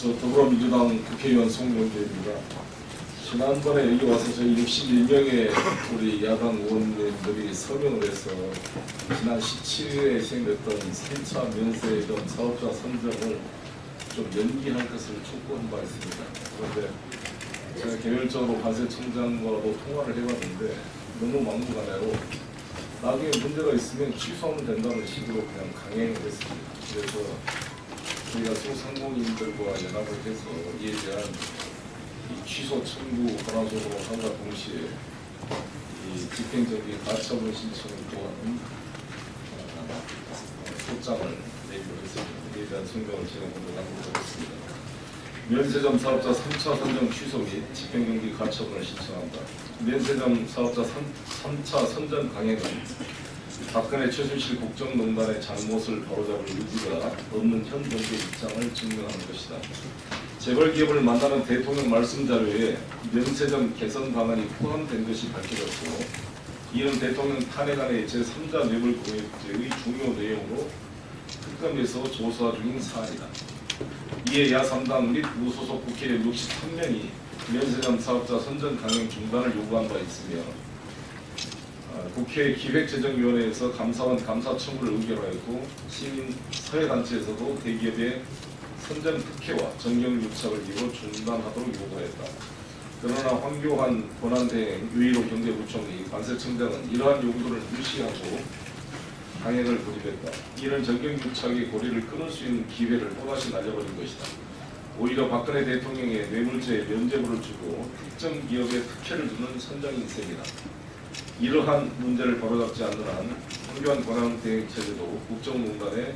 저 더불어민주당 국회의원 송영길입니다. 지난번에 여기 와서 저희 61명의 우리 야당 의원님들이 서명을 해서 지난 17일에 시행됐던 3차 면세점 사업자 선정을 좀 연기할 것을 촉구한 바 있습니다. 그런데 제가 개별적으로 관세청장과도 통화를 해봤는데 너무 막무가내로 나중에 문제가 있으면 취소하면 된다는 식으로 그냥 강행을 했습니다. 그래서 저희가 소상공인들과 연합을 해서 이에 대한 이 취소 청구 권한적으로 함과 동시에 이 집행정지 가처분 신청 또한 소장을 내기로 했습니다. 이에 대한 성명을 제가 먼저 남겨드렸습니다. 면세점 사업자 3차 선정 취소 및 집행정지 가처분을 신청한다. 면세점 사업자 3차 선정 강행은 박근혜 최순실 국정농단의 잘못을 바로잡을 의지가 없는 현 정부의 입장을 증명하는 것이다. 재벌기업을 만나는 대통령 말씀 자료에 면세점 개선 방안이 포함된 것이 밝혀졌고, 이는 대통령 탄핵안의 제3자 뇌물공여죄의 중요 내용으로 특검에서 조사 중인 사안이다. 이에 야3당 및 무소속 국회의원 63명이 면세점 사업자 선정 강행 중단을 요구한 바 있으며, 국회 기획재정위원회에서 감사원 감사 청구를 의결하였고, 시민 사회단체에서도 대기업의 선정 특혜와 정경 유착을 이루 중단하도록 요구하였다. 그러나 황교안 권한대행 유일호 경제부총리 관세청장은 이러한 요구들을 무시하고 강행을 고집했다. 이런 정경 유착의 고리를 끊을 수 있는 기회를 또다시 날려버린 것이다. 오히려 박근혜 대통령의 뇌물죄 면죄부를 주고 특정 기업에 특혜를 주는 선정인셈이다. 이러한 문제를 바로잡지 않는 한 황교안 권한대행체제도 국정농단의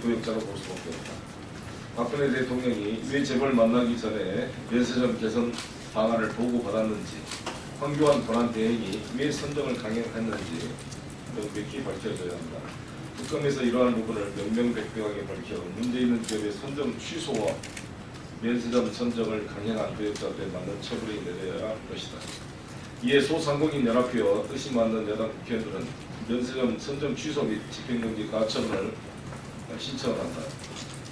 도역자로 볼 수밖에 없다. 박근혜 대통령이 왜 재벌 만나기 전에 면세점 개선 방안을 보고받았는지, 황교안 권한대행이 왜 선정을 강행했는지 명백히 밝혀져야 한다. 특검에서 이러한 부분을 명명백백하게 밝혀 문제 있는 기업의 선정 취소와 면세점 선정을 강행한 도역자들에 맞는 처벌이 내려야 할 것이다. 이에 소상공인 연합회와 뜻이 맞는 여당 국회의원들은 면세점 선정 취소 및 집행정지 가처분을 신청을 한다.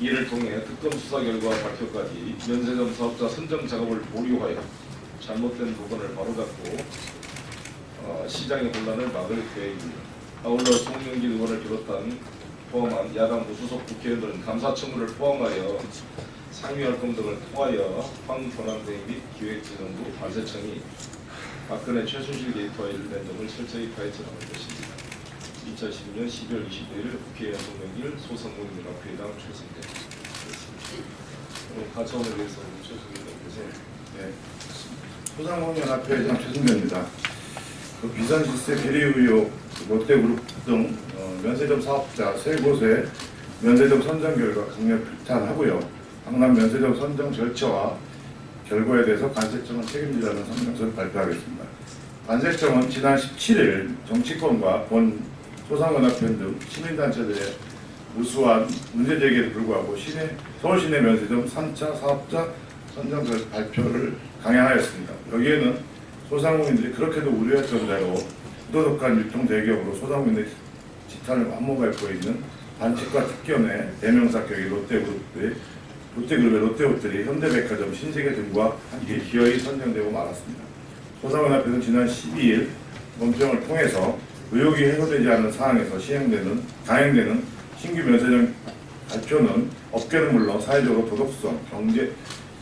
이를 통해 특검 수사 결과 발표까지 면세점 사업자 선정 작업을 보류하여 잘못된 부분을 바로잡고 시장의 혼란을 막을 계획입니다. 아울러 송영길 의원을 포함한 야당 무소속 국회의원들은 감사 청구를 포함하여 상위활동 등을 통하여 황 권한대행 및 기획재정부 관세청이 박근혜 최순실 게이트와 관련된 점을 철저히 파헤쳐 나갈 것입니다. 2012년 12월 25일 국회의원 송영길 소상공인연합회장 최승대. 가처분에 대해서 최승대께서. 네, 소상공인연합회장 최승대입니다. 비선실세 비리 의혹, 롯데그룹 등 면세점 사업자 3곳의 면세점 선정 결과 강력 규탄하고요. 강남 면세점 선정 절차와 결과에 대해서 관세청은 책임지라는 성명서를 발표하겠습니다. 관세청은 지난 17일 정치권과 본 소상연합회 등 시민단체들의 무수한 문제제기에 불구하고 서울시내 면세점 3차 사업자 선정 발표를 강행하였습니다. 여기에는 소상공인들이 그렇게도 우려했던 대로 부도덕한 유통 대기업으로 소상공인의 지탄을 안모밟고 있는 반칙과 특견의 대명사 격의 롯데그룹의 롯데호텔이 현대백화점, 신세계 등과 함께 기어이 선정되고 말았습니다. 소상연합회는 지난 12일 논평을 통해서 의혹이 해소되지 않은 사항에서 강행되는 신규 면세점 발표는 업계는 물론 사회적으로 도덕성,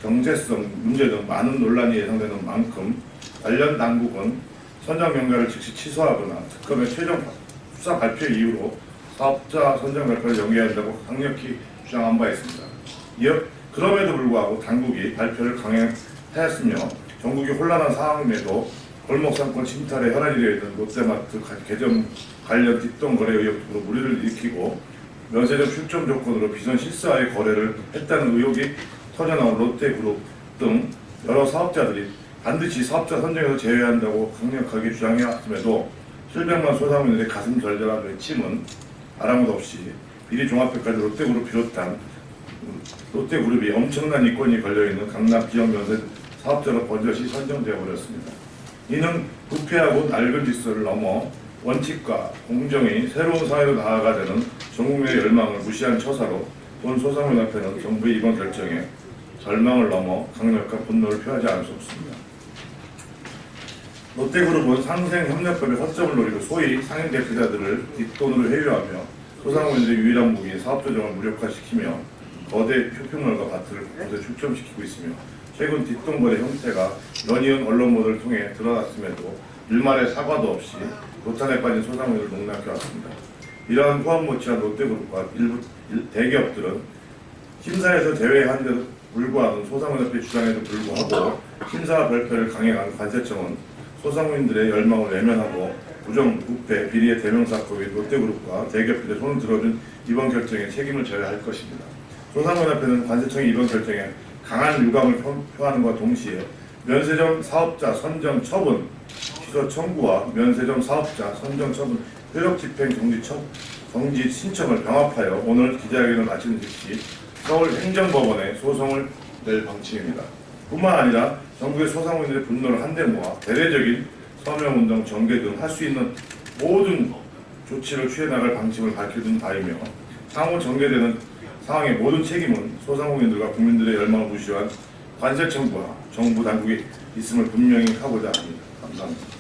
경제성 문제 등 많은 논란이 예상되는 만큼 관련 당국은 선정 명령을 즉시 취소하거나 특검의 최종 수사 발표 이후로 사업자 선정 발표를 연기해야 한다고 강력히 주장한 바 있습니다. 그럼에도 불구하고 당국이 발표를 강행하였으며 전국이 혼란한 상황임에도 골목상권 침탈에 혈안이 되어 있는 롯데마트 개점 관련 뒷돈 거래 의혹 등으로 물의를 일으키고 면세점 출점 조건으로 비선 실사의 거래를 했다는 의혹이 터져나온 롯데그룹 등 여러 사업자들이 반드시 사업자 선정에서 제외해야 한다고 강력하게 주장해왔음에도 실백만 소상공인들의 가슴 절절한 외침은 아랑곳 없이 비리 종합회까지 롯데그룹 비롯한 롯데그룹이 엄청난 이권이 걸려있는 강남 지역 면세 사업자로 번젓이 선정되어 버렸습니다. 이는 부패하고 낡은 질서를 넘어 원칙과 공정이 새로운 사회로 나아가자는 전국민의 열망을 무시한 처사로 본 소상공인협회는 정부의 이번 결정에 절망을 넘어 강력한 분노를 표하지 않을 수 없습니다. 롯데그룹은 상생협력법의 허점을 노리고 소위 상인 대표자들을 뒷돈으로 회유하며 소상공인들의 유일한 무기인 사업조정을 무력화시키며 거대 쇼핑몰과 마트를 곳곳에 축점시키고 있으며 최근 뒷돈거래 형태가 연이은 언론 보도를 통해 드러났음에도 일말의 사과도 없이 도탄에 빠진 소상공인을 농락해왔습니다. 이러한 후환 못지한 롯데그룹과 일부 대기업들은 심사에서 제외한 데도 불구하는 소상공인협회 주장에도 불구하고 심사 발표를 강행한 관세청은 소상공인들의 열망을 외면하고 부정, 부패, 비리의 대명사건인 롯데그룹과 대기업들의 손을 들어준 이번 결정에 책임을 져야 할 것입니다. 소상공인협회는 관세청의 이번 결정에 강한 유감을 표하는 것과 동시에 면세점 사업자 선정 처분 취소 청구와 면세점 사업자 선정 처분 효력 집행 정지 신청을 병합하여 오늘 기자회견을 마치는 즉시 서울 행정법원에 소송을 낼 방침입니다. 뿐만 아니라 전국의 소상공인들의 분노를 한데 모아 대대적인 서명운동, 정계 등 할 수 있는 모든 조치를 취해나갈 방침을 밝혀둔 바이며 향후 전개되는 상황의 모든 책임은 소상공인들과 국민들의 열망을 무시한 관세청과 정부 당국이 있음을 분명히 하고자 합니다. 감사합니다.